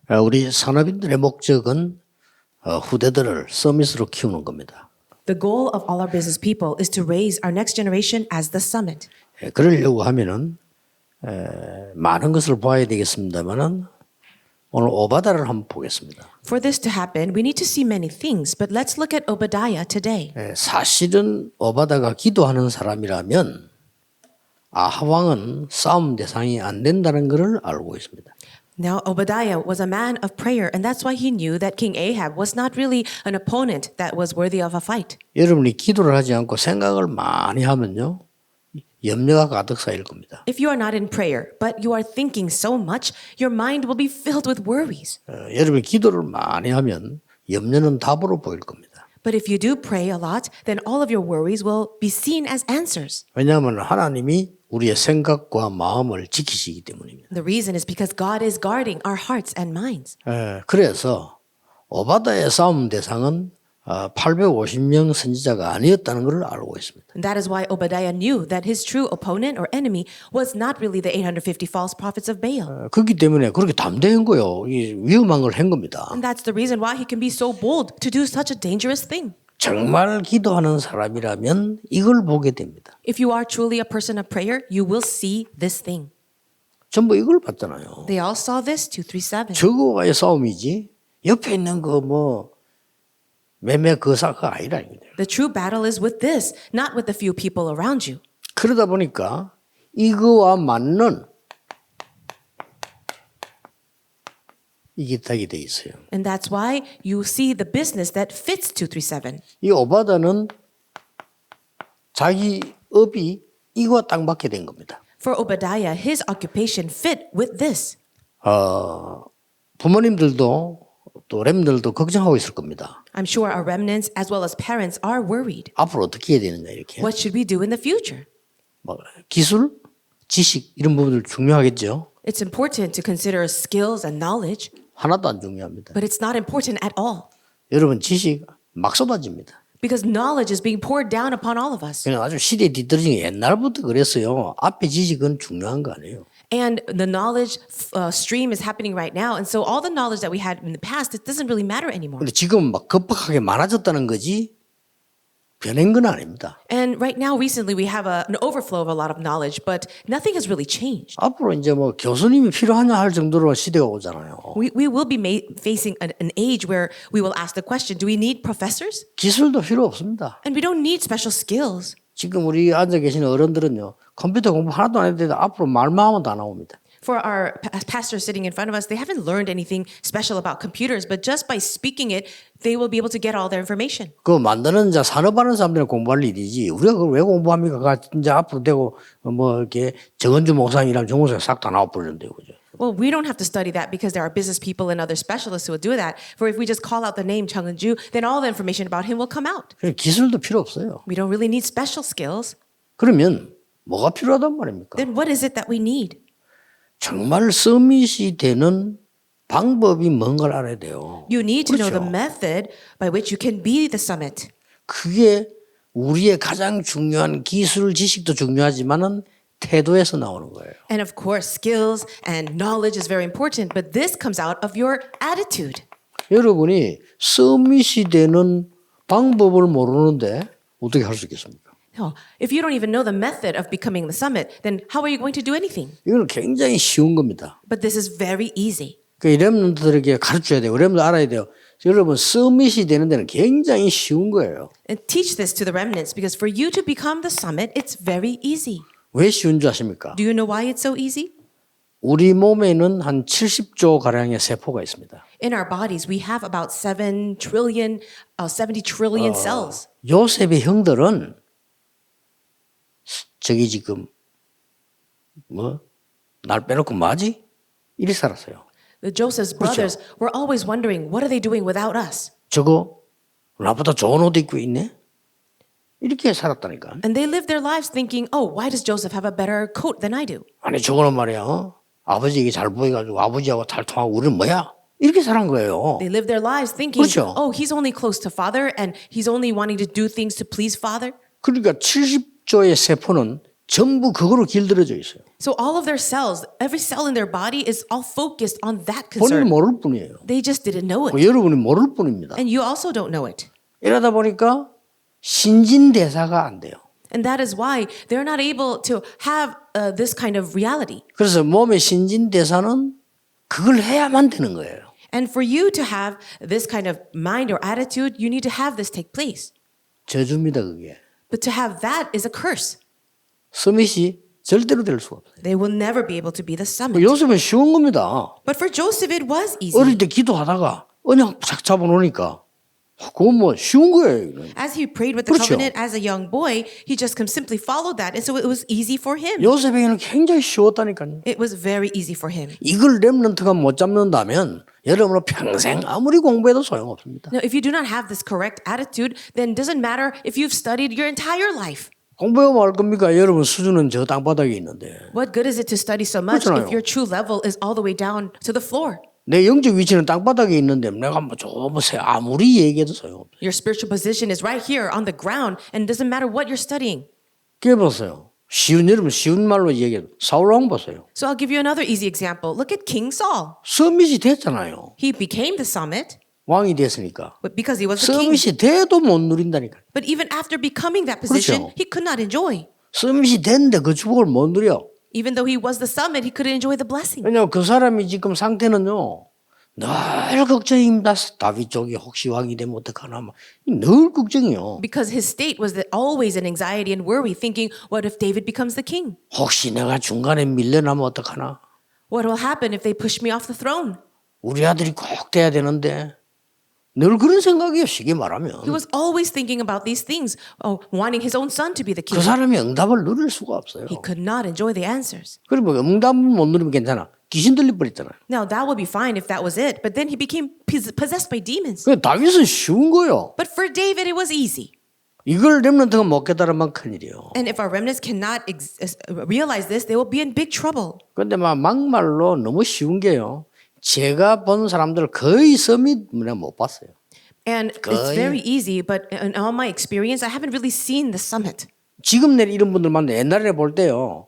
우리 산업인들의 목적은 후대들을 서밋으로 키우는 겁니다. The goal of all our business people is to raise our next generation as the summit. 그러려고 하면은 많은 것을 봐야 되겠습니다만은 오늘 오바다를 한번 보겠습니다. For this to happen, we need to see many things, but let's look at Obadiah today. 사실은 오바다가 기도하는 사람이라면 아합 왕은 싸움 대상이 안 된다는 것을 알고 있습니다. Now, Obadiah was a man of prayer, and that's why he knew that King Ahab was not really an opponent that was worthy of a fight. 여러분이 기도를 하지 않고 생각을 많이 하면요, 염려가 가득 쌓일 겁니다. If you are not in prayer, but you are thinking so much, your mind will be filled with worries. 여러분이 기도를 많이 하면 염려는 답으로 보일 겁니다. But if you do pray a lot, then all of your worries will be seen as answers. 왜냐하면 하나님이 우리의 생각과 마음을 지키시기 때문입니다. The reason is because God is guarding our hearts and minds. 그래서 오바다의 싸움 대상은 850명 선지자가 아니었다는 것을 알고 있습니다. And that is why Obadiah knew that his true opponent or enemy was not really the 850 false prophets of Baal. 그렇기 때문에 그렇게 담대한 거요. 위험한 걸 한 겁니다. And that's the reason why he can be so bold to do such a dangerous thing. 정말 기도하는 사람이라면 이걸 보게 됩니다. If you are truly a person of prayer, you will see this thing. 전부 이걸 봤잖아요. They all saw this, 237. 저거와의 싸움이지 옆에 있는 매매 그사가 아니라 이거죠. The true battle is with this, not with the few people around you. 그러다 보니까 이거와 맞는 이게 딱이 돼 있어요. And that's why you see the business that fits 237. 이 오바다는 자기 업이 이거와 딱 맞게 된 겁니다. For Obadiah, his occupation fit with this. 부모님들도 또 렘들도 걱정하고 있을 겁니다. I'm sure our remnants as well as parents are worried. 앞으로 어떻게 해야 되느냐 이렇게. What should we do in the future? 기술, 지식 이런 부분들 중요하겠죠. It's important to consider skills and knowledge, 하나도 안 중요합니다. but it's not important at all. 여러분 지식 막 쏟아집니다. Because knowledge is being poured down upon all of us. 그냥 아주 시대 뒤떨어진 게 옛날부터 그랬어요. 앞에 지식은 중요한 거 아니에요. And the knowledge stream is happening right now. And so all the knowledge that we had in the past, it doesn't really matter anymore. 근데 지금 막 급박하게 많아졌다는 거지 변한 건 아닙니다. And right now, recently, we have an overflow of a lot of knowledge, but nothing has really changed. 앞으로 이제 교수님이 필요하냐 할 정도로 시대가 오잖아요. We will be facing an age where we will ask the question, do we need professors? 기술도 필요 없습니다. And we don't need special skills. 지금 우리 앉아 계시는 어른들은요. 컴퓨터 공부 하나도 안 해도 돼도 앞으로 말만 하면 다 나옵니다. For our pastors sitting in front of us, they haven't learned anything special about computers, but just by speaking it, they will be able to get all their information. 그거 만드는 자 산업하는 사람들이 공부할 일이지 우리가 그걸 왜 공부합니까? 이제 앞으로 되고 이렇게 정은주 목사님이랑 정목사님 싹 다 나와버리는데 그죠? Well, we don't have to study that because there are business people and other specialists who will do that. For if we just call out the name Chung Eun-ju, then all the information about him will come out. 기술도 필요 없어요. We don't really need special skills. 그러면 뭐가 필요하단 말입니까? Then what is it that we need? 정말 서밋이 되는 방법이 뭔가를 알아야 돼요. You need to know 그렇죠? the method by which you can be the summit. 그게 우리의 가장 중요한 기술 지식도 중요하지만은 태도에서 나오는 거예요. And of course, skills and knowledge is very important, but this comes out of your attitude. 여러분이 서밋이 되는 방법을 모르는데 어떻게 할 수 있겠습니까? If you don't even know the method of becoming the summit, then how are you going to do anything? 이건 굉장히 쉬운 겁니다. But this is very easy. 그 렘넌트들에게 가르쳐야 돼요. 렘넌트 알아야 돼요. 여러분 서밋이 되는 데는 굉장히 쉬운 거예요. And teach this to the remnants because for you to become the summit, it's very easy. 왜 쉬운 줄 아십니까? Do you know why it's so easy? 우리 몸에는 한 70조 가량의 세포가 있습니다. In our bodies, we have about 70 trillion cells. 요셉의 형들은 저기 지금 날 빼놓고 뭐하지? 이리 살았어요. Joseph's brothers were always wondering, what are they doing without us? 저거 나보다 좋은 옷 입고 있네? 이렇게 살았다니까. And they lived their lives thinking, oh, why does Joseph have a better coat than I do? 아니 저거는 말이야. 아버지에게 잘 보여가지고 아버지하고 잘 통하고 우리는 뭐야? 이렇게 살은 거예요. They lived their lives thinking, 그렇죠. oh, he's only close to father and he's only wanting to do things to please father. 그러니까 70조의 세포는 전부 그거로 길들여져 있어요. So all of their cells, every cell in their body is all focused on that 본인이 concern. 모를 뿐이에요. They just didn't know it. 여러분이 모를 뿐입니다. And you also don't know it. 이러다 보니까 신진대사가 안 돼요. And that is why they're not able to have this kind of reality. 그래서 몸의 신진대사는 그걸 해야만 되는 거예요. And for you to have this kind of mind or attitude, you need to have this take place. 저주입니다, 그게. But to have that is a curse. 서밋이 절대로 될 수가 없어요. They will never be able to be the summit. 요셉은 쉬운 겁니다. But for Joseph, it was 어릴 easy. 때 기도하다가 언약 착 잡아놓으니까 그건 뭐 쉬운 거예요. As he prayed with the 그렇죠. covenant as a young boy, he just simply followed that. And so it was easy for him. 요셉에게는 굉장히 쉬웠다니까요. It was very easy for him. 이걸 렘넌트가 못 잡는다면 여러분은 평생 아무리 공부해도 소용없습니다. Now, if you do not have this correct attitude, then it doesn't matter if you've studied your entire life. 공부해서 뭐 할 겁니까? 여러분 수준은 저 땅바닥에 있는데 What good is it to study so much 그렇잖아요. if your true level is all the way down to the floor? 내 영적 위치는 땅바닥에 있는데 내가 뭐 아무리 얘기해도 소용없어요. Your spiritual position is right here on the ground, and it doesn't matter what you're studying. 그게 보세요. 여러분 쉬운 말로 얘기해도 사울 왕 보세요. So I'll give you another easy example. Look at King Saul. 서밋이 됐잖아요. He became the summit 왕이 됐으니까. but because he was the king. 서밋이 돼도 못 누린다니까. But even after becoming that position, 그렇죠. he could not enjoy. 서밋이 됐는데 그 축복을 못 누려. Even though he was the summit, he couldn't enjoy the blessing. 왜냐하면 그 사람이 지금 상태는요. 늘 걱정입니다. 다윗 쪽이 혹시 왕이 되면 어떡하나. 늘 걱정이요. Because his state was that always an anxiety and worry, thinking, what if David becomes the king? 혹시 내가 중간에 밀려나면 어떡하나. What will happen if they push me off the throne? 우리 아들이 꼭 돼야 되는데. 늘 그런 생각이에요. 쉽게 He 말하면. was always thinking about these things, wanting his own son to be the 그 king. 사람이 응답을 누릴 수가 없어요. He could not enjoy the answers. 그리고 응답을 못 누리면 괜찮아. 귀신 들릴 뻔했잖아요. Now, that would be fine if that was it, but then he became possessed by demons. 그 다윗은 쉬운 거요. But for David, it was easy. 이걸 렘넌트가 못 깨달으면 큰일이에요. And if our remnants cannot realize this, they will be in big trouble. 근데 막말로 너무 쉬운 게요. 제가 본 사람들 거의 서밋 내가 못 봤어요. And it's 거의. very easy, but in all my experience, I haven't really seen the summit. 지금 내 이런 분들 만나 옛날에 볼 때요.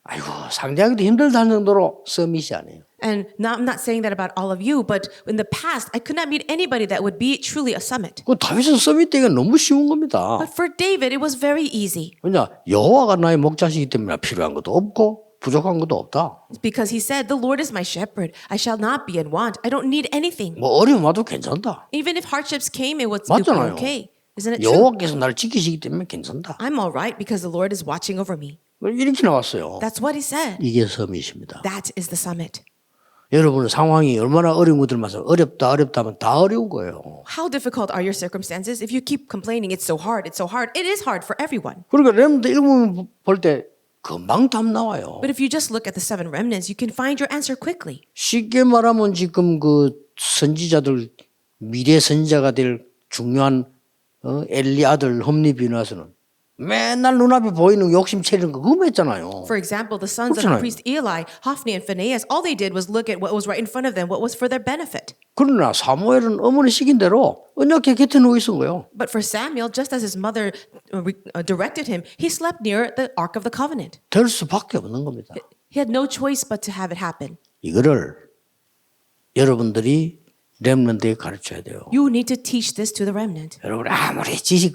아이고 상대하기도 힘들다는 정도로 서밋이 아니에요. And I'm not saying that about all of you, but in the past, I could not meet anybody that would be truly a summit. 그 다윗은 서밋 되기가 너무 쉬운 겁니다. But for David, it was very easy 왜냐 여호와가 나의 목자시기 때문에 필요한 것도 없고 부족한 것도 없다. because he said, the Lord is my shepherd. I shall not be in want. I don't need anything. 뭐 어려움 와도 괜찮다. Even if hardships came, it was 맞잖아요. okay. Isn't it true? 여호와께서 나를 지키시기 때문에 괜찮다. I'm all right because the Lord is watching over me. 이렇게 나왔어요. That's what he said. 이게 서밋입니다. That is the summit. 여러분 상황이 얼마나 어려운 것들 많아서 어렵다 하면 다 어려운 거예요. How difficult are your circumstances? If you keep complaining, it's so hard, it's so hard. It is hard for everyone. 그러니까 렘드 읽으면 볼 때 금방 답 나와요. But if you just look at the seven remnants, you can find your answer quickly. 쉽게 말하면 지금 그 선지자들 미래 선지자가 될 중요한 엘리 아들 험리 비누아스는 맨날 눈앞에 보이는 욕심 채리는 거 그거 했잖아요. For example, the sons of 그렇잖아요. the priest Eli, Hophni and Phinehas, all they did was look at what was right in front of them, what was for their benefit. 그러나 사무엘은 어머니 시킨 대로 언약궤 곁에 누워 있은 거예요. But for Samuel, just as his mother directed him, he slept near the Ark of the Covenant. 될 수밖에 없는 겁니다. He had no choice but to have it happen. 이거를 여러분들이 렘넌트에 가르쳐야 돼요. You need to teach this to the remnant. 여러분 아무리 지식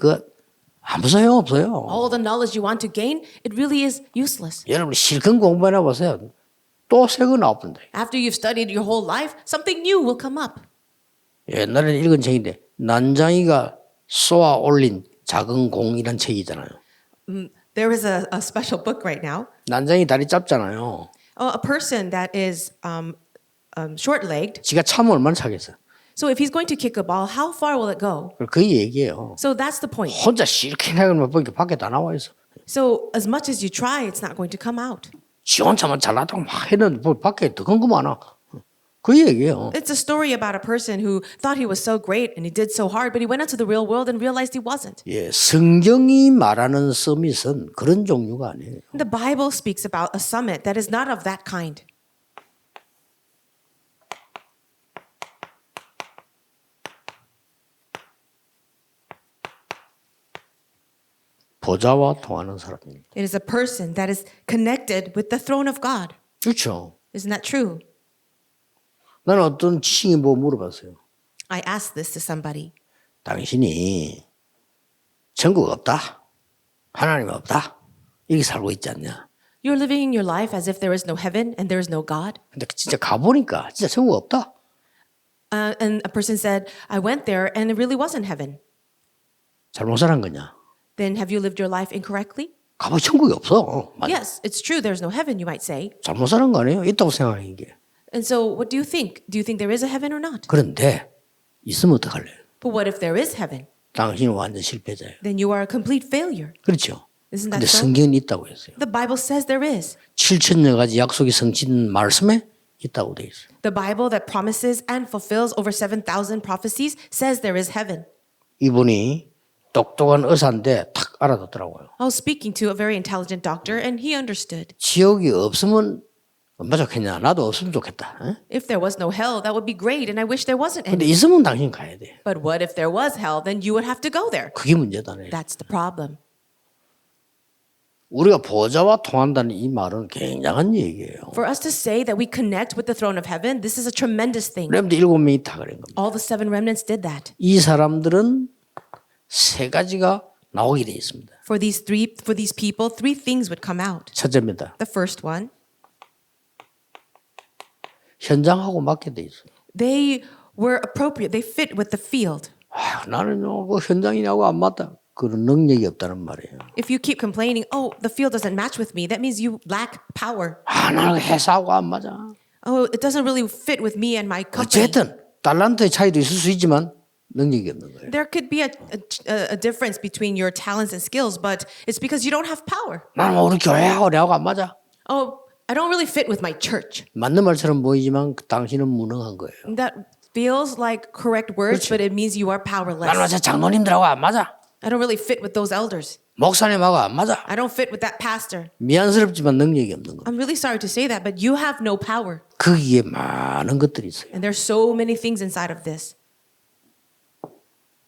아무 소용 없어요. All the knowledge you want to gain, it really is useless. 여러분 실컷 공부해나 보세요. 또 새 거 나오던데. After you've studied your whole life, something new will come up. 옛날에 읽은 책인데 난장이가 쏘아 올린 작은 공이란 책이잖아요. There is a special book right now. 난장이 다리 짧잖아요. A person that is short-legged. 지가 차면 얼마나 차겠어요. So if he's going to kick a ball, how far will it go? 그 얘기예요. So that's the point. 혼자 실컷 해가면 보니까 밖에 다 나와 있어. So as much as you try, it's not going to come out. 지 혼자만 잘나다고 막 했는데 밖에 더 큰 거 많아. 그 얘기예요. It's a story about a person who thought he was so great and he did so hard, but he went into the real world and realized he wasn't. 예, 성경이 말하는 서밋은 그런 종류가 아니에요. The Bible speaks about a summit that is not of that kind. 보좌와 통하는 사람입니다. It is a person that is connected with the throne of God. 그렇죠. Isn't that true? 나는 어떤 지식인 보고 물어봤어요. I asked this to somebody. 당신이 천국 없다. 하나님 없다. 이렇게 살고 있지 않냐. You're living your life as if there is no heaven and there is no God. 근데 진짜 가보니까 진짜 천국 없다. And a person said, I went there and it really wasn't heaven. 잘못 살은 거냐. Then have you lived your life incorrectly? 가보 천국이 없어. Yes, it's true. There's no heaven, you might say. 잘못 사는 거 아니에요? 있다고 생각하는 게. And so what do you think? Do you think there is a heaven or not? 그런데 있으면 어떡할래요? But what if there is heaven? 당신은 완전 실패자예요. Then you are a complete failure. 그렇죠. Isn't 근데 that so? 성경은 있다고 했어요. The Bible says there is. 7천여 가지 약속이 성취된 말씀에 있다고 돼 있어요. The Bible that promises and fulfills over 7,000 prophecies says there is heaven. 이분이 똑똑한 의사인데 탁 알아듣더라고요. I was speaking to a very intelligent doctor and he understood. 지옥이 없으면 얼마나 좋겠냐. 나도 없으면 좋겠다. 에? If there was no hell, that would be great and I wish there wasn't 근데 any. 있으면 당신 가야 돼. But what if there was hell? Then you would have to go there. 그게 문제다네. That's the problem. 우리가 보좌와 통한다는 이 말은 굉장한 얘기예요. For us to say that we connect with the throne of heaven, this is a tremendous thing. 렘드 7명이 다 그런 겁니다. All the 7 remnants did that. 이 사람들은 세 가지가 나오게 돼 있습니다. For these people, 3 things would come out. 첫째입니다. The first one, 현장하고 맞게 돼 있어요. they were appropriate. They fit with the field. 나는요, 그 현장이냐고 안 맞다. 그런 능력이 없다는 말이에요. If you keep complaining, oh, the field doesn't match with me, that means you lack power. 나는 회사하고 안 맞아. Oh, it doesn't really fit with me and my company. 어쨌든 달란트의 차이도 있을 수 있지만 능력이 없는 거예요. There could be a difference between your talents and skills, but it's because you don't have power. 나는 우리 교회하고 내하고 안 맞아. Oh, I don't really fit with my church. 맞는 말처럼 보이지만 당신은 무능한 거예요. That feels like correct words, but it means you are powerless. 나는 저 장로님들하고 안 맞아. I don't really fit with those elders. 목사님하고 안 맞아. I don't fit with that pastor. 미안스럽지만 능력이 없는 거예요. I'm really sorry to say that, but you have no power. 거기에 많은 것들이 있어요. And there's so many things inside of this.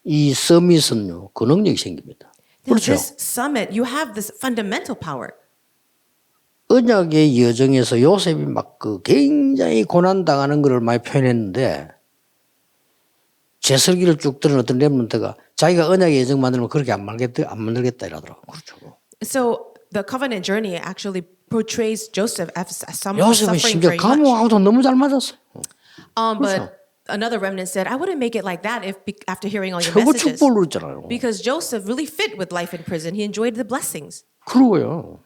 이 서밋은요, 그 능력이 생깁니다. Now, 그렇죠. this summit, you have this fundamental power. 언약의 여정에서 요셉이 막 그 굉장히 고난 당하는 것을 많이 표현했는데 제설기를 쭉 들은 어떤 렘넌트가 자기가 언약의 여정 만들면 그렇게 안 만들겠다 이러더라고요. 그렇죠. So the covenant journey actually portrays Joseph as someone 요셉은 suffering 심지어 very much. 감옥하고도 너무 잘 맞았어요. But another remnant said, I wouldn't make it like that if after hearing all your 최고 messages. 축복을 했잖아요. Because Joseph really fit with life in prison. He enjoyed the blessings. 그러고요.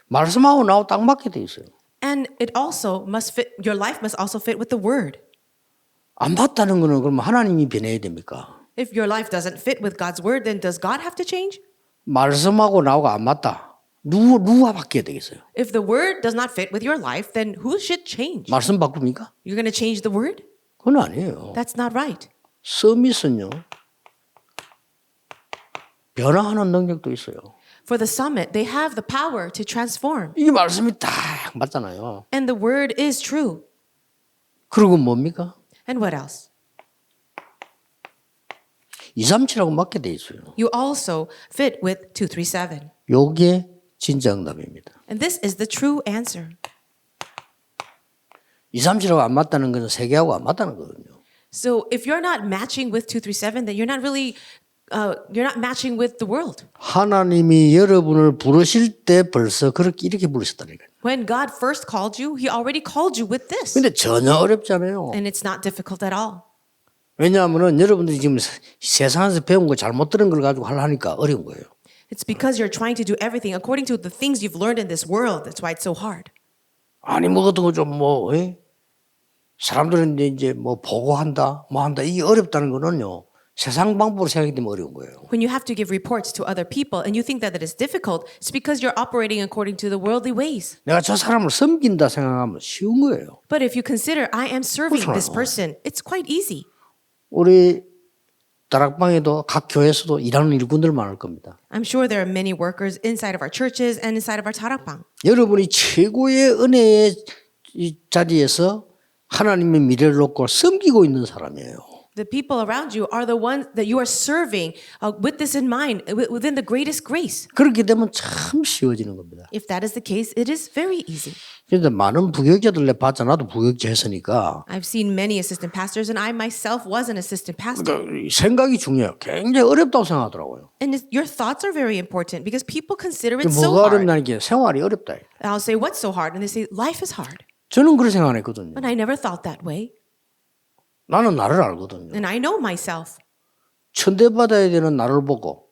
말씀하고 나하고 딱 맞게 돼 있어요. And it also must fit, your life must also fit with the word. 안 맞다는 거는 그럼 하나님이 변해야 됩니까? If your life doesn't fit with God's word, then does God have to change? 말씀하고 나하고 안 맞다. 누가 바뀌어야 되겠어요? If the word does not fit with your life, then who should change? 말씀 바꿉니까? You're going to change the word? 그건 아니에요. That's not right. 서밋은요. 변화하는 능력도 있어요. For the summit, they have the power to transform. 이 말씀이 딱 맞잖아요. And the word is true. 그리고 뭡니까? And what else? 237하고 맞게 돼 있어요. You also fit with 237. 요게 진짜 응답입니다. And this is the true answer. 237하고 안 맞다는 것은 세계하고 안 맞다는 거거든요. So if you're not matching with 237, then you're not really you're not matching with the world. 하나님이 여러분을 부르실 때 벌써 그렇게 이렇게 부르셨다니까요. When God first called you, He already called you with this. 근데 전혀 어렵지 않아요. And it's not difficult at all. 왜냐하면은 여러분들이 지금 세상에서 배운 거 잘못 들은 걸 가지고 하려니까 어려운 거예요. It's because you're trying to do everything according to the things you've learned in this world. That's why it's so hard. 아니 뭐 같은 거 좀 뭐 사람들은 이제 뭐 보고한다 뭐 한다 이게 어렵다는 거는요. 세상 방법으로 생각하기 때문에 어려운 거예요. When you have to give reports to other people and you think that it is difficult, it's because you're operating according to the worldly ways. 내가 저 사람을 섬긴다 생각하면 쉬운 거예요. But if you consider I am serving this 그렇잖아요. person, it's quite easy. 우리 다락방에도 각 교회에서도 일하는 일꾼들 많을 겁니다. I'm sure there are many workers inside of our churches and inside of our tarakbang. 여러분이 최고의 은혜의 이 자리에서 하나님의 미래를 놓고 섬기고 있는 사람이에요. The people around you are the ones that you are serving with this in mind, within the greatest grace. 그렇게 되면 참 쉬워지는 겁니다. If that is the case, it is very easy. 그런데 많은 부교육자들 내 봤자 나도 부교육자 했으니까 I've seen many assistant pastors, and I myself was an assistant pastor. 그러니까 생각이 중요해요. 굉장히 어렵다고 생각하더라고요. And your thoughts are very important because people consider it so 뭐가 hard. 어렵다는 게 생활이 어렵다. And I'll say, what's so hard? And they say, life is hard. 저는 그렇게 생각 안 했거든요. But I never thought that way. 나는 나를 알거든요. And I know myself. 천대받아야 되는 나를 보고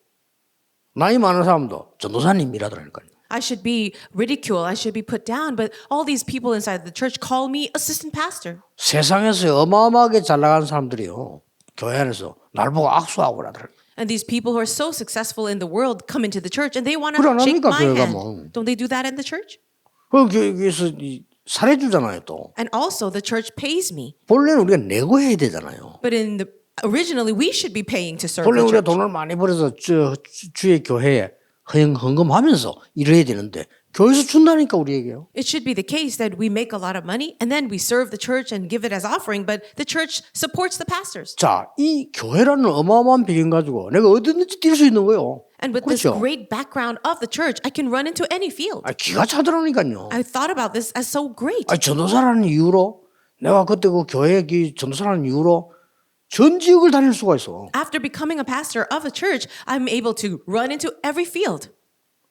나이 많은 사람도 전도사님이라더라니까요. I should be ridiculed. I should be put down. But all these people inside the church call me assistant pastor. 세상에서 어마어마하게 잘 나가는 사람들이요. 교회 안에서 나를 보고 악수하고 그러더라고요. And these people who are so successful in the world come into the church and they want to 그래 안 shake 합니까, my 교회 hand. 가면? Don't they do that in the church? 그 교회에서 살해주잖아요 또. And also the church pays me. 본래는 우리가 내고 해야 되잖아요. But originally we should be paying to serve 본래 the 우리가 church. 돈을 많이 벌어서 주의 교회에 헌금하면서 일해야 되는데 교회에서 준다니까 우리에게요. It should be the case that we make a lot of money and then we serve the church and give it as offering, but the church supports the pastors. 자, 이 교회라는 어마어마한 배경 가지고 내가 어디든지 뛸 수 있는 거예요. And with this 그렇죠? great background of the church, I can run into any field. 기가 차더라니까요. I thought about this as so great. 전도사라는 이유로 내가 그때 그 교회 전도사라는 이유로 전 지역을 다닐 수가 있어. After becoming a pastor of a church, I'm able to run into every field.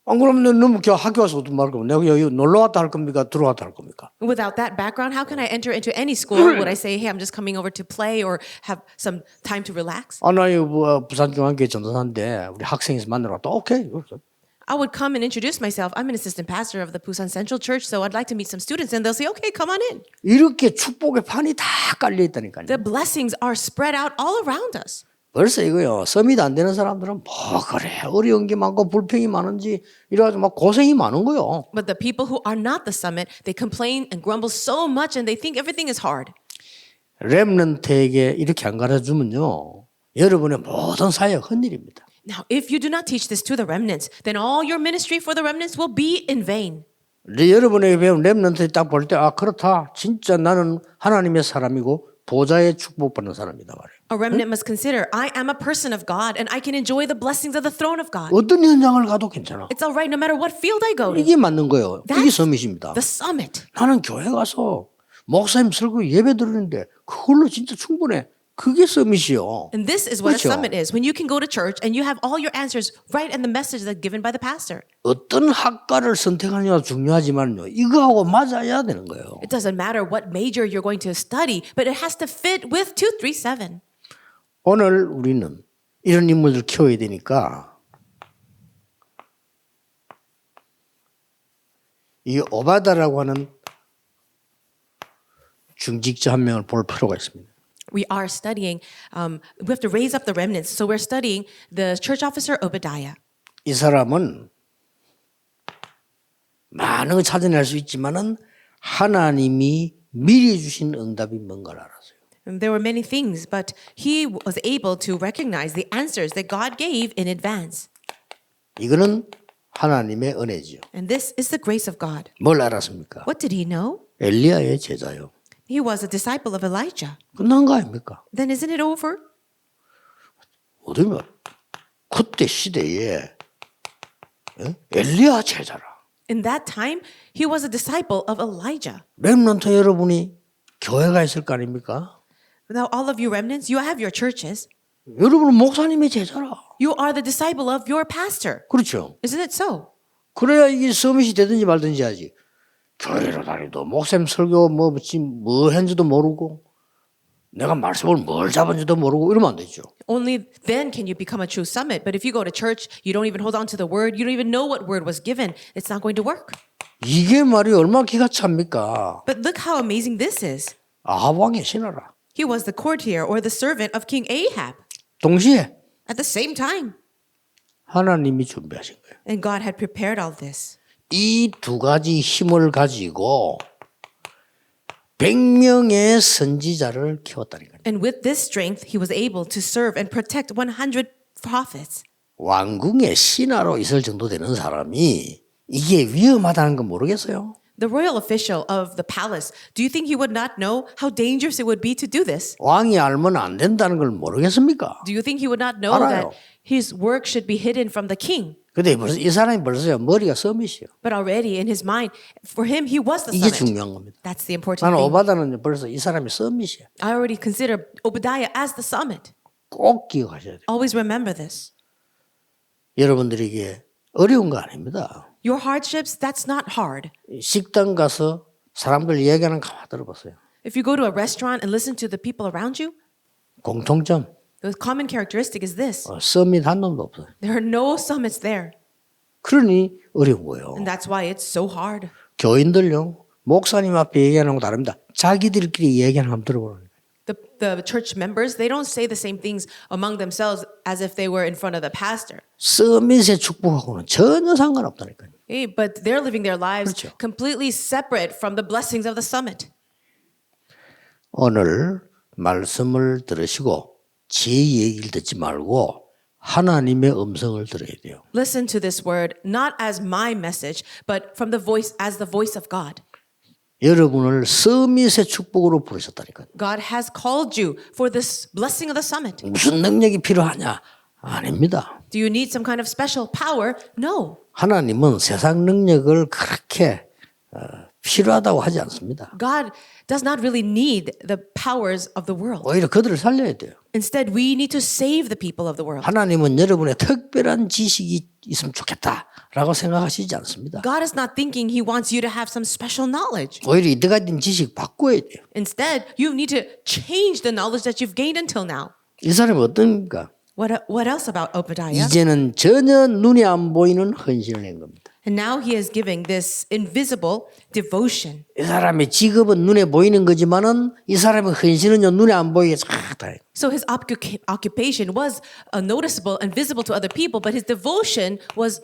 안 그러면 너무 학교 와서 어떤 말 거면 내가 여기 놀러 왔다 할 겁니까? 들어왔다 할 겁니까? Without that background, how can I enter into any school? Would I say, hey, I'm just coming over to play or have some time to relax? 나 부산중앙교회 전도사인데 우리 학생에서 만나러 왔다. 오케이. I would come and introduce myself. I'm an assistant pastor of the Busan Central Church, so I'd like to meet some students. And they'll say, okay, come on in. 이렇게 축복의 판이 다 깔려 있다니까요. The blessings are spread out all around us. 벌써 이거요. 서밋 안 되는 사람들은 뭐 그래 어려운 게 많고 불평이 많은지 이래가지고 막 고생이 많은 거요. But the people who are not the summit, they complain and grumble so much and they think everything is hard. 렘넌트에게 이렇게 안 가르쳐주면요. 여러분의 모든 사역 헛일입니다. Now, if you do not teach this to the remnants, then all your ministry for the remnants will be in vain. 여러분에게 배운 렘넌트 딱 볼 때 그렇다. 진짜 나는 하나님의 사람이고 보좌의 축복받는 사람이다 말이에요. A remnant must consider, I am a person of God and I can enjoy the blessings of the throne of God. 어떤 현장을 가도 괜찮아. It's all right no matter what field I go to. 이게 맞는 거예요. 이게 서밋입니다. The summit. 나는 교회 가서 목사님 설교 예배 들으는데 그걸로 진짜 충분해. 그게 서밋이요. And this is what a 그렇죠? summit is. When you can go to church and you have all your answers right in the message that's given by the pastor. 어떤 학과를 선택하느냐가 중요하지만요. 이거하고 맞아야 되는 거예요. It doesn't matter what major you're going to study, but it has to fit with 237. 오늘 우리는 이런 인물들 키워야 되니까 이 오바다라고 하는 중직자 한 명을 볼 필요가 있습니다. We are studying, we have to raise up the remnants. So we're studying the church officer Obadiah. 이 사람은 많은 걸 찾아낼 수 있지만은 하나님이 미리 주신 응답이 뭔가를 알았어요. And there were many things, but he was able to recognize the answers that God gave in advance. 이거는 하나님의 은혜지요. And this is the grace of God. 뭘 알았습니까? What did he know? 엘리야의 제자요. He was a disciple of Elijah. 끝난 거 아닙니까? Then isn't it over? 어쩌면 그때 시대에 엘리야 제자라. In that time, he was a disciple of Elijah. 렘넌트 여러분이 교회가 있을 거 아닙니까? Now, all of you remnants, you have your churches. 여러분은 목사님의 제자라. You are the disciple of your pastor. 그렇죠. Isn't it so? 그래야 이게 서밋이 되든지 말든지 하지. 교회로 다니도 목사님 설교 뭐 했는지도 모르고 내가 말씀을 뭘 잡은지도 모르고 이러면 안 되죠. Only then can you become a true summit. But if you go to church, you don't even hold on to the word, you don't even know what word was given, it's not going to work. 이게 말이 얼마나 기가 찹니까? But look how amazing this is. 아합 왕의 신하라. He was the courtier or the servant of King Ahab 동시에 at the same time. 하나님이 준비하신 거예요. And God had prepared all this. 이 두 가지 힘을 가지고 100명의 선지자를 키웠다니까요. And with this strength, he was able to serve and protect 100 prophets. 왕궁의 신하로 있을 정도 되는 사람이 이게 위험하다는 건 모르겠어요. The royal official of the palace, do you think he would not know how dangerous it would be to do this? 왕이 알면 안 된다는 걸 모르겠습니까? Do you think he would not know 알아요. that his work should be hidden from the king? 근데 벌써 이 사람이 벌써요 머리가 서밋이요. But already in his mind, for him, he was the 이게 summit. 중요한 겁니다. That's the important 나는 thing. 오바다는 벌써 이 사람이 서밋이야. I already consider Obadiah as the summit. 꼭 기억하셔야 돼요. Always remember this. 여러분들에게 어려운 거 아닙니다. Your hardships, that's not hard. 식당 가서 사람들 얘기하는 거 가만 들어보세요. If you go to a restaurant and listen to the people around you, 공통점 the common characteristic is this. 서밋 한 놈도 없어요. There are no summits there. 그러니 어려운 거예요. And that's why it's so hard. 교인들요 목사님 앞에 얘기하는 거 다릅니다. 자기들끼리 얘기하는 거 한번 들어보라니까. The church members, they don't say the same things among themselves as if they were in front of the pastor. 서밋의 축복하고는 전혀 상관없다니까요. Hey, but they're living their lives 그렇죠. completely separate from the blessings of the summit. 오늘 말씀을 들으시고 제 얘기를 듣지 말고 하나님의 음성을 들어야 돼요. Listen to this word not as my message, but from the voice as the voice of God. 여러분을 서밋의 축복으로 부르셨다니까요. God has called you for this blessing of the summit. 무슨 능력이 필요하냐? 아닙니다. Do you need some kind of special power? No. 하나님은 세상 능력을 그렇게 필요하다고 하지 않습니다. God does not really need the powers of the world. 오히려 그들을 살려야 돼요. Instead, we need to save the people of the world. 하나님은 여러분의 특별한 지식이 있으면 좋겠다라고 생각하시지 않습니다. God is not thinking He wants you to have some special knowledge. 오히려 이때까지 지식 바꿔야 돼요. Instead, you need to change the knowledge that you've gained until now. 이 사람이 어떤가? What else about Obadiah? 이제는 전혀 눈에 안 보이는 헌신을 낸 겁니다. And now he is giving this invisible devotion. 이 사람의 직업은 눈에 보이는 거지만은 이 사람의 헌신은요 눈에 안 보이게 다 해요. So his occupation was noticeable and visible to other people, but his devotion was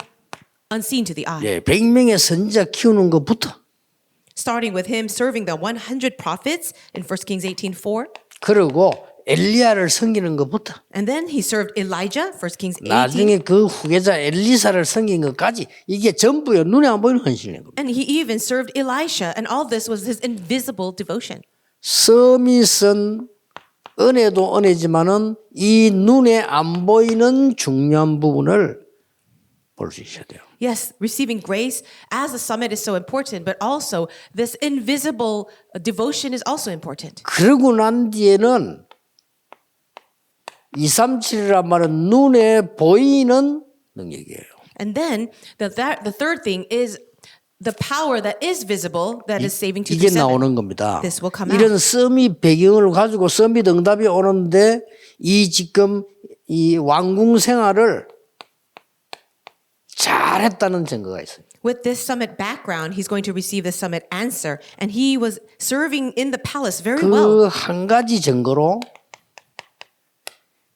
unseen to the eye. 예, 100명의 선지자 키우는 것부터 Starting with him serving the 100 prophets in 1 Kings 18:4. 그리고 엘리야를 섬기는 것부터 And then he served Elijah, 1 Kings 18. 나중에 그 후계자 엘리사를 섬긴 것까지 이게 전부요 눈에 안 보이는 헌신인 겁니다. And he even served Elisha, and all this was his invisible devotion. 서밋은 은혜도 은혜지만은 이 눈에 안 보이는 중요한 부분을 볼 수 있어야 돼요. Yes, receiving grace as a summit is so important, but also this invisible devotion is also important. 그러고 난 뒤에는 237이란 말은 눈에 보이는 능력이에요. And then the third thing is the power that is visible that is saving 이게 237. 나오는 겁니다. This will come 이런 out. 서밋 배경을 가지고 서밋 응답이 오는데 이 지금 이 왕궁 생활을 잘했다는 증거가 있어요. With this summit background, he's going to receive the summit answer, and he was serving in the palace very well. 그 한 가지 증거로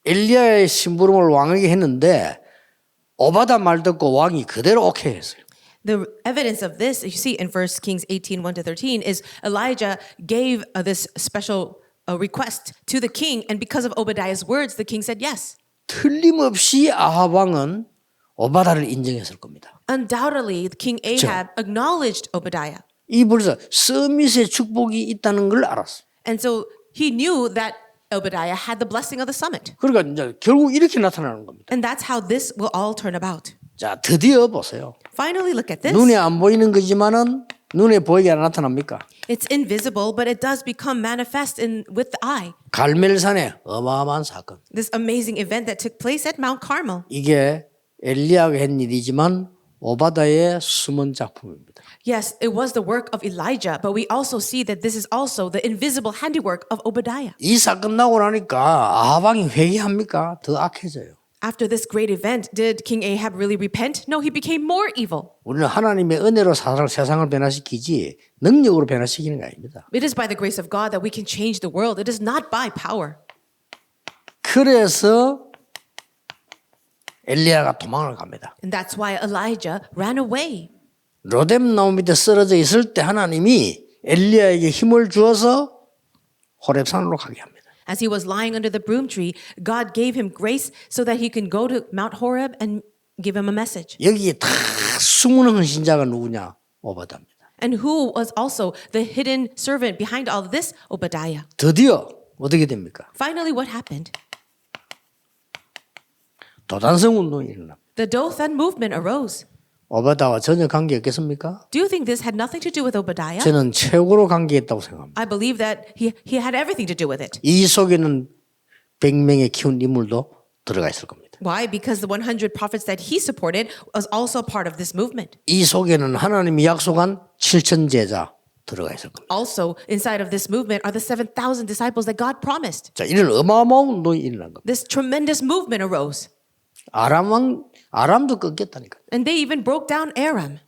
엘리야의 심부름을 왕에게 했는데 오바다 말 듣고 왕이 그대로 오케이 했어요. The evidence of this, you see in 1 Kings 18:1-13, is Elijah gave this special request to the king, and because of Obadiah's words, the king said yes. 틀림없이 아합 왕은 오바다를 인정했을 겁니다. Undoubtedly, King Ahab acknowledged Obadiah. 이 벌써 서밋의 축복이 있다는 걸 알았어요. And so he knew that Obadiah had the blessing of the summit. 그러니까 이제 결국 이렇게 나타나는 겁니다. And that's how this will all turn about. 자, 드디어 보세요. Finally, look at this. 눈에 안 보이는 거지만은 눈에 보이게 안 나타납니까? It's invisible, but it does become manifest with the eye. 갈멜산에 어마어마한 사건. This amazing event that took place at Mount Carmel. 이게 엘리야가 한 일이지만 오바다의 숨은 작품입니다. Yes, it was the work of Elijah, but we also see that this is also the invisible handiwork of Obadiah. 이 사건 나고 나니까 아합 왕이 회개합니까? 더 악해져요. After this great event, did King Ahab really repent? No, he became more evil. 우리는 하나님의 은혜로 세상을 변화시키지 능력으로 변화시키는 게 아닙니다. It is by the grace of God that we can change the world. It is not by power. 그래서 엘리야가 도망을 갑니다. And that's why Elijah ran away. 로뎀 나무 밑에 쓰러져 있을 때 하나님이 엘리야에게 힘을 주어서 호렙산으로 가게 합니다. As he was lying under the broom tree, God gave him grace so that he can go to Mount Horeb and give him a message. 여기에 다 숨은 헌신자가 누구냐? 오바다입니다. And who was also the hidden servant behind all of this? Obadiah. 드디어 어떻게 됩니까? Finally, what happened? 도단성 운동이 일어납니다. The Dothan movement arose. 오바다와 전혀 관계 없겠습니까? Do you think this had nothing to do with Obadiah? 저는 최고로 관계있다고 생각합니다. I believe that he had everything to do with it. 이 속에는 100명의 키운 인물도 들어가 있을 겁니다. Why? Because the 100 prophets that he supported was also part of this movement. 이 속에는 하나님이 약속한 7천 제자 들어가 있을 겁니다. Also, inside of this movement are the 7,000 disciples that God promised. 자, 이런 어마어마한 운동이 일어난 겁니다. This tremendous movement arose. 아람도 꺾였다니까. And they even broke down Aram.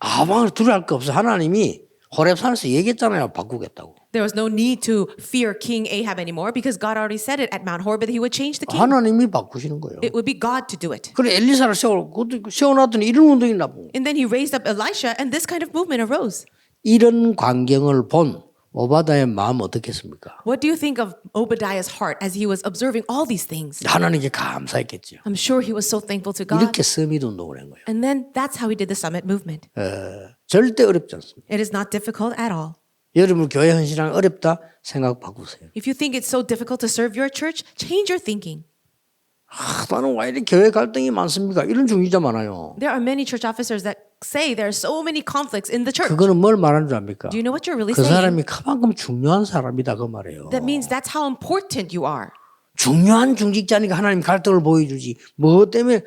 아무 두려울 거 없어. 하나님이 호렙산에서 얘기했잖아요. 바꾸겠다고. There was no need to fear King Ahab anymore because God already said it at Mount Horeb that he would change the king. 하나님이 바꾸시는 거예요. It would be God to do it. 그래 엘리사를 세워놨더니 이런 운동이 나쁜 거예요. And then he raised up Elisha and this kind of movement arose. 이런 광경을 본 오바다의 마음 어떻겠습니까? What do you think of Obadiah's heart as he was observing all these things? 하나님께 감사했겠죠. I'm sure he was so thankful to God. 이렇게 서밋 운동을 한 거예요. And then that's how he did the summit movement. 절대 어렵지 않습니다. It is not difficult at all. 여러분 교회 헌신하기 어렵다 생각 바꾸세요. If you think it's so difficult to serve your church, change your thinking. 나는 왜 이렇게 교회 갈등이 많습니까? 이런 중위자 많아요. There are many church officers that say there are so many conflicts in the church. 그거는 뭘 말하는 줄 압니까? Do you know what you're really 그 saying? 사람이 그만큼 중요한 사람이다 그 말이에요. That means that's how important you are. 중요한 중직자니까 하나님 갈등을 보여주지. 뭐 때문에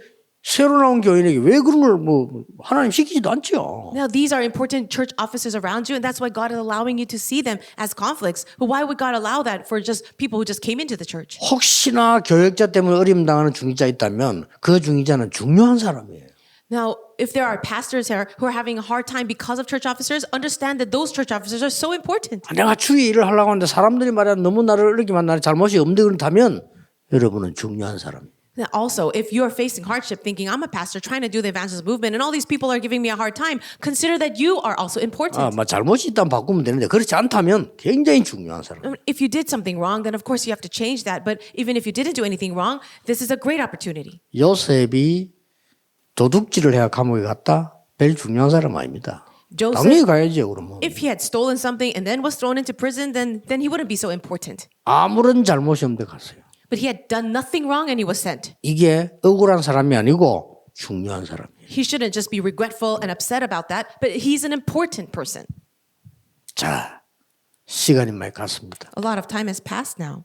새로 나온 교인에게 왜 그런 걸 하나님 시키지도 않죠. Now, these are important church officers around you, and that's why God is allowing you to see them as conflicts. But why would God allow that for just people who just came into the church? 혹시나 교역자 때문에 어려움 당하는 중직자 있다면 그 중직자는 중요한 사람이에요. Now, if there are pastors here who are having a hard time because of church officers, understand that those church officers are so important. 내가 주의 일을 하려고 하는데 사람들이 말이야 너무 나를 어렵게만 나를 잘못이 없는데 그렇다면 여러분은 중요한 사람이에요. Now also, if you are facing hardship, thinking I'm a pastor trying to do the evangelist movement, and all these people are giving me a hard time, consider that you are also important. 잘못이 있다면 바꾸면 되는데 그렇지 않다면 굉장히 중요한 사람. If you did something wrong, then of course you have to change that. But even if you didn't do anything wrong, this is a great opportunity. 요셉이 도둑질을 해야 감옥에 갔다? 별 중요한 사람 아닙니다. Joseph, 당연히 가야죠 그러면. if he had stolen something and then was thrown into prison, then he wouldn't be so important. 아무런 잘못이 없는데 갔어요. But he had done nothing wrong and he was sent. 이게 억울한 사람이 아니고 중요한 사람이에요. He shouldn't just be regretful and upset about that, but he's an important person. 자, 시간이 많이 갔습니다. A lot of time has passed now.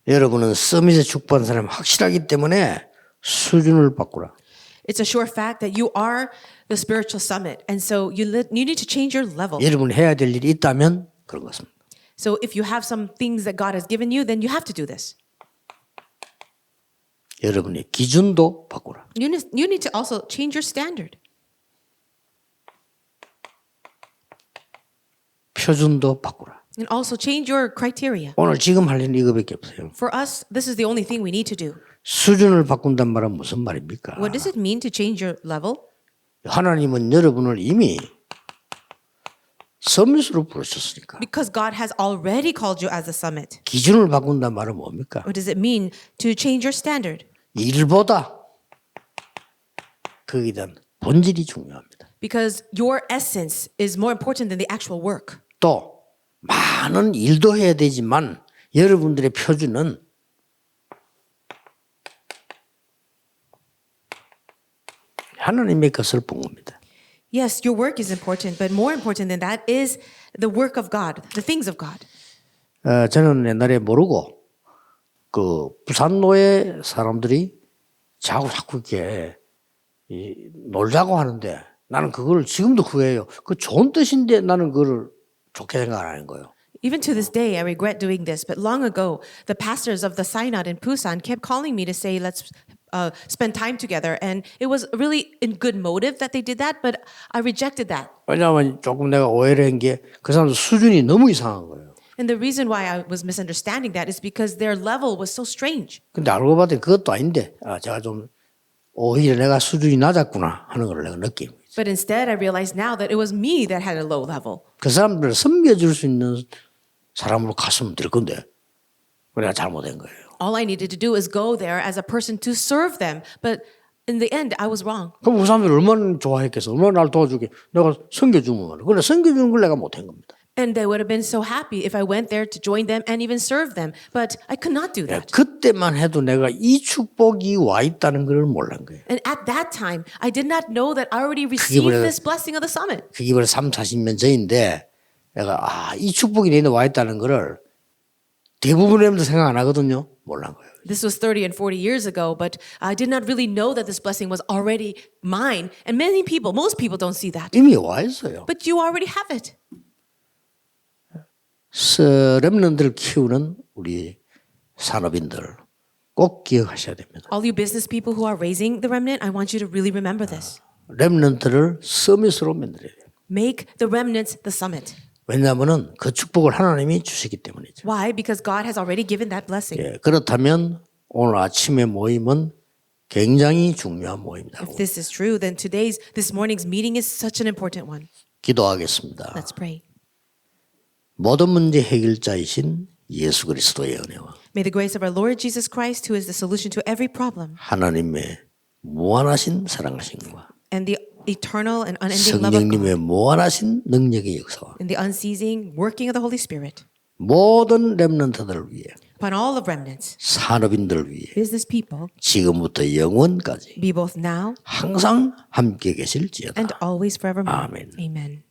여러분은 서밋에 축복한 사람이 확실하기 때문에 수준을 바꾸라. It's a sure fact that you are the spiritual summit. And so you need to change your level. 여러분이 해야 될 일이 있다면 그런 것입니다. So if you have some things that God has given you, then you have to do this. 여러분의 기준도 바꾸라. You need to also change your standard. 표준도 바꾸라. And also change your criteria. 오늘 지금 할 일은 이거밖에 없어요. For us, this is the only thing we need to do. 수준을 바꾼단 말은 무슨 말입니까? What does it mean to change your level? 하나님은 여러분을 이미 서밋으로 부르셨으니까. Because God has already called you as a summit. 기준을 바꾼단 말은 뭡니까? What does it mean to change your standard? 일보다 거기에 대한 본질이 중요합니다. Because your essence is more important than the actual work. 또 많은 일도 해야 되지만 여러분들의 표준은 하나님의 것을 본 겁니다. Yes, your work is important, but more important than that is the work of God, the things of God. 저는 옛날에 모르고 그 부산로의 사람들이 자꾸 이렇게 놀자고 하는데 나는 그걸 지금도 후회해요. 그 좋은 뜻인데 나는 그걸 좋게 생각 안 하는 거예요. Even to this day, I regret doing this. But long ago, the pastors of the Synod in Busan kept calling me to say, let's spend time together. And it was really in good motive that they did that, but I rejected that. 왜냐하면 조금 내가 오해를 한 게 그 사람들 수준이 너무 이상한 거예요. And the reason why I was misunderstanding that is because their level was so strange. 근데 알고 봤더니 그것도 아닌데 제가 좀 오히려 내가 수준이 낮았구나 하는 걸 내가 느끼고 But instead, I realized now that it was me that had a low level. 그 사람들을 섬겨줄 수 있는 사람으로 갔으면 될 건데 내가 잘못한 거예요. All I needed to do is go there as a person to serve them. But in the end, I was wrong. 그럼 그 사람들이 얼마나 좋아했겠어. 얼마나 날 도와주게. 내가 섬겨주면. 그래 섬겨주는 걸 내가 못한 겁니다. And they would have been so happy if I went there to join them and even serve them. But I could not do that. 그때만 해도 내가 이 축복이 와 있다는 걸 몰란 거예요. And at that time, I did not know that I already received this blessing of the summit. 그게 벌써 30-40년 전인데 내가 이 축복이 내 와 있다는 거를 대부분의 사람들 생각 안 하거든요. 몰란 거예요. This was 30 and 40 years ago, but I did not really know that this blessing was already mine. And many people, most people don't see that. 이미 와 있어요. But you already have it. 렘넌트를 키우는 우리 산업인들 꼭 기억하셔야 됩니다. All you business people who are raising the remnant, I want you to really remember this. 렘넌트를 서밋으로 만들어야 돼요. Make the remnants the summit. 왜냐하면 그 축복을 하나님이 주시기 때문이죠. Why? Because God has already given that blessing. 그렇다면 오늘 아침의 모임은 굉장히 중요한 모임이다. If this is true, then this morning's meeting is such an important one. 기도하겠습니다. Let's pray. 모든 문제 해결자이신 예수 그리스도의 은혜와 May the grace of our Lord Jesus Christ, who is the solution to every problem, 하나님의 무한하신 사랑하심과 and the eternal and unending love of God, 성령님의 무한하신 능력의 역사와 and the unceasing working of the Holy Spirit, 모든 렘넌트들을 위해 upon all of remnants, 산업인들을 위해 business people, 지금부터 영원까지 be both now 항상 함께 계실지어다. and always forevermore. 아멘. Amen.